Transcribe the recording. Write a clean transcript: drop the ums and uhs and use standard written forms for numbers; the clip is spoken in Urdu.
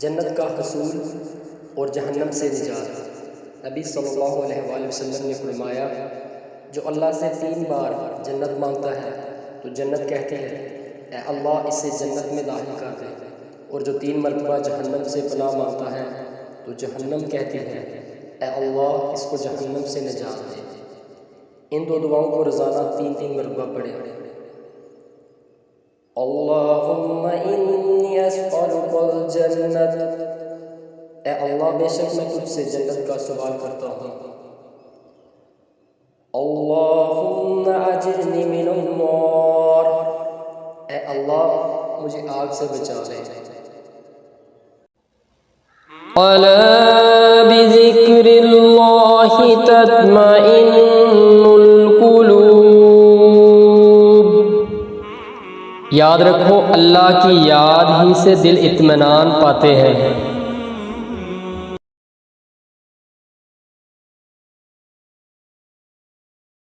جنت کا حصول اور جہنم سے نجات۔ نبی صلی اللہ علیہ وآلہ وسلم نے فرمایا، جو اللہ سے 3 بار جنت مانگتا ہے تو جنت کہتی ہے اے اللہ اسے جنت میں داخل کر دے، اور جو 3 مرتبہ جہنم سے پناہ مانگتا ہے تو جہنم کہتی ہے اے اللہ اس کو جہنم سے نجات دے۔ ان 2 دعاؤں کو روزانہ 3 مرتبہ پڑھیں۔ اللہم انی اسألک الجنت، اے اللہ بے شک میں تجھ سے جنت کا سوال کرتا ہوں۔ اللہم اجرنی من النار، اے اللہ مجھے آگ سے بچا لے۔ الا بذکر اللہ تطمئن القلوب، یاد رکھو اللہ کی یاد ہی سے دل اطمینان پاتے ہیں۔